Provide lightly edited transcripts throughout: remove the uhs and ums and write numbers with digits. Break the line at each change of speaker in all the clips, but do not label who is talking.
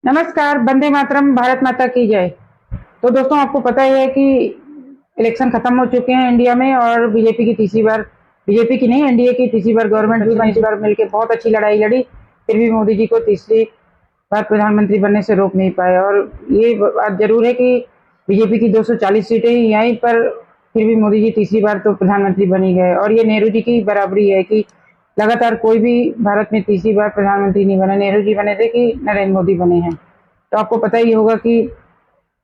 नमस्कार, वंदे मातरम, भारत माता की जय। तो दोस्तों आपको पता ही है कि इलेक्शन खत्म हो चुके हैं इंडिया में और बीजेपी की तीसरी बार, बीजेपी की नहीं एनडीए की तीसरी बार गवर्नमेंट भी बनी। इस बार मिलकर बहुत अच्छी लड़ाई लड़ी, फिर भी मोदी जी को तीसरी बार प्रधानमंत्री बनने से रोक नहीं पाए। और ये बात जरूर है कि बीजेपी की 240 सीटें ही आई, पर फिर भी मोदी जी तीसरी बार तो प्रधानमंत्री बन ही गए। और ये नेहरू जी की बराबरी है कि लगातार कोई भी भारत में तीसरी बार प्रधानमंत्री नहीं बना। नेहरू जी बने थे कि नरेंद्र मोदी बने हैं। तो आपको पता ही होगा कि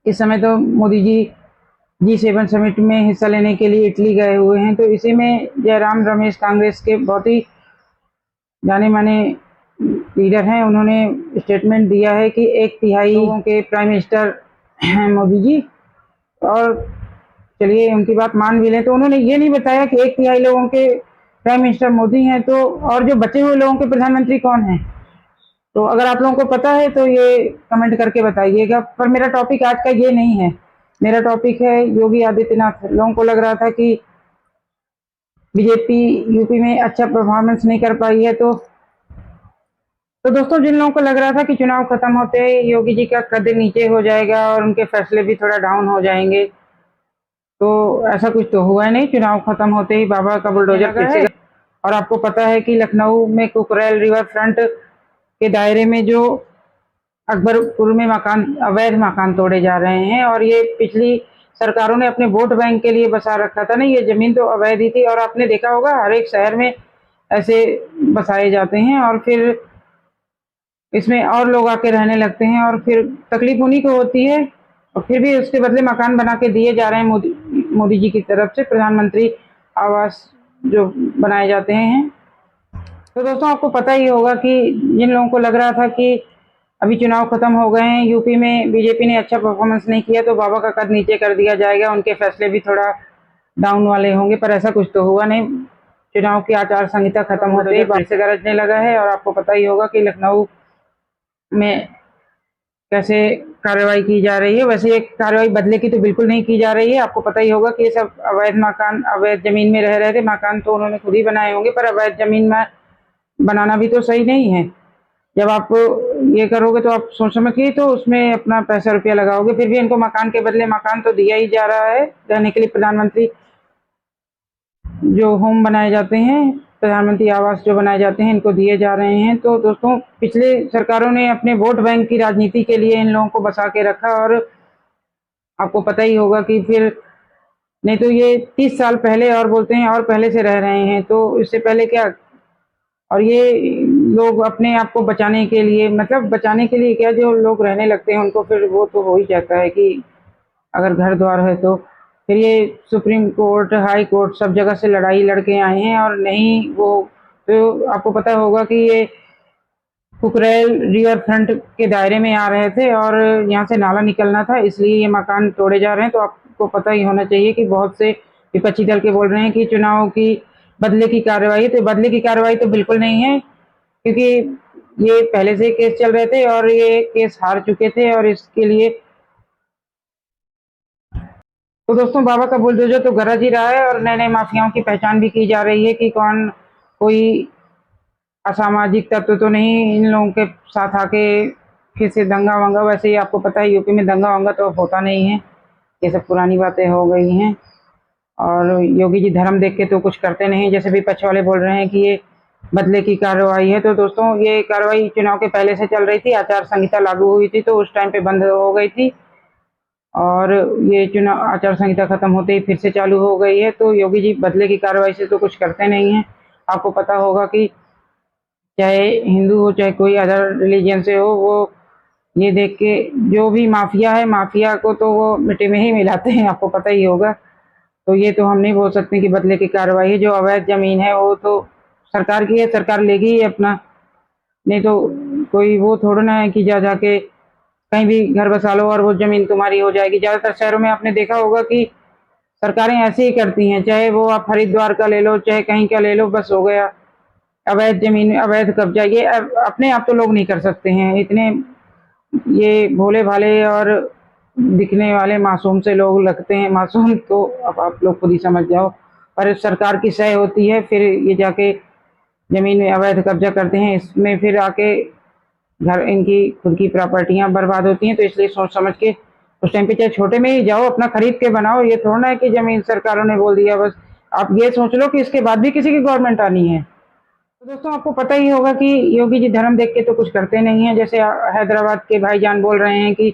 इस समय तो मोदी जी G7 समिट में हिस्सा लेने के लिए इटली गए हुए हैं। तो इसी में जयराम रमेश, कांग्रेस के बहुत ही जाने माने लीडर हैं, उन्होंने स्टेटमेंट दिया है कि 1/3 लोगों के प्राइम मिनिस्टर हैं मोदी जी। और चलिए उनकी बात मान भी लें, तो उन्होंने ये नहीं बताया कि 1/3 लोगों के प्राइम मिनिस्टर मोदी हैं, तो और जो बचे हुए लोगों के प्रधानमंत्री कौन हैं। तो अगर आप लोगों को पता है तो ये कमेंट करके बताइएगा। पर मेरा टॉपिक आज का ये नहीं है, मेरा टॉपिक है योगी आदित्यनाथ। लोगों को लग रहा था कि बीजेपी यूपी में अच्छा परफॉर्मेंस नहीं कर पाई है। तो दोस्तों, जिन लोगों को लग रहा था कि चुनाव खत्म होते ही योगी जी का कद नीचे हो जाएगा और उनके फैसले भी थोड़ा डाउन हो जाएंगे, तो ऐसा कुछ तो हुआ नहीं। चुनाव खत्म होते ही बाबा का बुलडोजर फिर से। और आपको पता है कि लखनऊ में कुकरेल रिवर फ्रंट के दायरे में जो अकबरपुर में मकान, अवैध मकान तोड़े जा रहे हैं। और ये पिछली सरकारों ने अपने वोट बैंक के लिए बसा रखा था ना, ये जमीन तो अवैध ही थी। और आपने देखा होगा हर एक शहर में ऐसे बसाए जाते हैं और फिर इसमें और लोग आके रहने लगते हैं और फिर तकलीफ उन्हीं को होती है। और फिर भी उसके बदले मकान बना के दिए जा रहे हैं मोदी जी की तरफ से, प्रधानमंत्री आवास जो बनाए जाते हैं। तो दोस्तों आपको पता ही होगा कि जिन लोगों को लग रहा था कि अभी चुनाव खत्म हो गए हैं, यूपी में बीजेपी ने अच्छा परफॉर्मेंस नहीं किया तो बाबा का कद नीचे कर दिया जाएगा, उनके फैसले भी थोड़ा डाउन वाले होंगे, पर ऐसा कुछ तो हुआ नहीं। चुनाव की आचार संहिता खत्म होते ही फिर से गरजने लगा है। और आपको पता ही होगा कि लखनऊ में कैसे कार्रवाई की जा रही है। वैसे ये कार्रवाई बदले की तो बिल्कुल नहीं की जा रही है। आपको पता ही होगा कि ये सब अवैध मकान, अवैध जमीन में रह रहे थे। मकान तो उन्होंने खुद ही बनाए होंगे, पर अवैध जमीन में बनाना भी तो सही नहीं है। जब आप ये करोगे तो आप सोच समझ के तो उसमें अपना पैसा रुपया लगाओगे। फिर भी इनको मकान के बदले मकान तो दिया ही जा रहा है रहने के लिए। प्रधानमंत्री जो होम बनाए जाते हैं, प्रधानमंत्री आवास जो बनाए जाते हैं, इनको दिए जा रहे हैं। तो दोस्तों, पिछले सरकारों ने अपने वोट बैंक की राजनीति के लिए इन लोगों को बसा के रखा। और आपको पता ही होगा कि फिर नहीं तो ये 30 साल पहले और बोलते हैं और पहले से रह रहे हैं, तो इससे पहले क्या। और ये लोग अपने आप को बचाने के लिए, मतलब बचाने के लिए क्या, जो लोग रहने लगते हैं उनको फिर वो तो हो ही जाता है कि अगर घर द्वार है तो। फिर ये सुप्रीम कोर्ट, हाई कोर्ट सब जगह से लड़ाई लड़के आए हैं और नहीं वो। तो आपको पता होगा कि ये कुकरेल रिवर फ्रंट के दायरे में आ रहे थे और यहाँ से नाला निकलना था, इसलिए ये मकान तोड़े जा रहे हैं। तो आपको पता ही होना चाहिए कि बहुत से विपक्षी दल के बोल रहे हैं कि चुनाव की बदले की कार्रवाई। तो बदले की कार्रवाई तो बिल्कुल नहीं है, क्योंकि ये पहले से केस चल रहे थे और ये केस हार चुके थे। और इसके लिए तो दोस्तों बाबा का बुलडोजर तो गरज ही रहा है और नए नए माफियाओं की पहचान भी की जा रही है कि कौन कोई असामाजिक तत्व तो नहीं इन लोगों के साथ आके फिर से दंगा वंगा। वैसे ही आपको पता है यूपी में दंगा वंगा तो होता नहीं है, ये सब पुरानी बातें हो गई हैं। और योगी जी धर्म देख के तो कुछ करते नहीं, जैसे विपक्ष वाले बोल रहे हैं कि ये बदले की कार्रवाई है। तो दोस्तों ये कार्रवाई चुनाव के पहले से चल रही थी, आचार संहिता लागू हुई थी तो उस टाइम पे बंद हो गई थी और ये चुनाव आचार संहिता खत्म होते ही फिर से चालू हो गई है। तो योगी जी बदले की कार्रवाई से तो कुछ करते नहीं है। आपको पता होगा कि चाहे हिंदू हो चाहे कोई अदर रिलीजन से हो, वो ये देख के जो भी माफिया है, माफिया को तो वो मिट्टी में ही मिलाते हैं, आपको पता ही होगा। तो ये तो हम नहीं बोल सकते कि बदले की कार्रवाई है। जो अवैध जमीन है वो तो सरकार की है, सरकार लेगी ही अपना। नहीं तो कोई वो थोड़ा ना है कि जा जाके कहीं भी घर बसा लो और वो जमीन तुम्हारी हो जाएगी। ज्यादातर शहरों में आपने देखा होगा कि सरकारें ऐसे ही करती हैं, चाहे वो आप हरिद्वार का ले लो चाहे कहीं का ले लो, बस हो गया अवैध जमीन, अवैध कब्जा। ये अपने आप तो लोग नहीं कर सकते हैं, इतने ये भोले भाले और दिखने वाले मासूम से लोग लगते हैं। मासूम तो अब आप लोग खुद ही समझ जाओ। पर सरकार की सह होती है, फिर ये जाके जमीन में अवैध कब्जा करते हैं। इसमें फिर आके घर इनकी खुद की प्रॉपर्टियां बर्बाद होती हैं। तो इसलिए सोच समझ के उस टाइम पे चाहे छोटे में ही जाओ, अपना खरीद के बनाओ। ये थोड़ा ना है कि जमीन सरकारों ने बोल दिया बस। आप ये सोच लो कि इसके बाद भी किसी की गवर्नमेंट आनी है। तो दोस्तों आपको पता ही होगा कि योगी जी धर्म देख के तो कुछ करते नहीं है। जैसे हैदराबाद के भाईजान बोल रहे हैं कि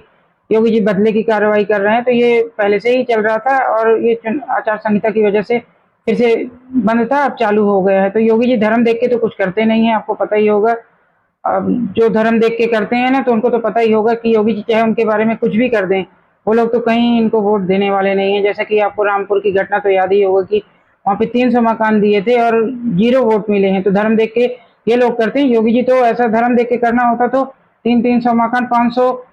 योगी जी बदले की कार्रवाई कर रहे हैं, तो ये पहले से ही चल रहा था और ये आचार संहिता की वजह से फिर से बंद था, अब चालू हो गया है। तो योगी जी धर्म देख के तो कुछ करते नहीं है, आपको पता ही होगा। अब जो धर्म देख के करते हैं ना, तो उनको तो पता ही होगा कि योगी जी चाहे उनके बारे में कुछ भी कर दें, वो लोग तो कहीं इनको वोट देने वाले नहीं है। जैसा कि आपको रामपुर की घटना तो याद ही होगा कि वहां पे 300 मकान दिए थे और 0 वोट मिले हैं। तो धर्म देख के ये लोग करते हैं। योगी जी तो ऐसा धर्म देख के करना होता तो 300 मकान, 500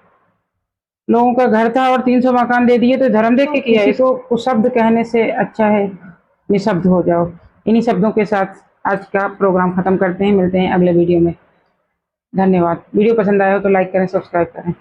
लोगों का घर था और 300 मकान दे दिए। तो धर्म देख के किया है। इसको कुछ शब्द कहने से अच्छा है निशब्द हो जाओ। इन्हीं शब्दों के साथ आज का प्रोग्राम खत्म करते हैं। मिलते हैं अगले वीडियो में। धन्यवाद। वीडियो पसंद आया हो तो लाइक करें, सब्सक्राइब करें।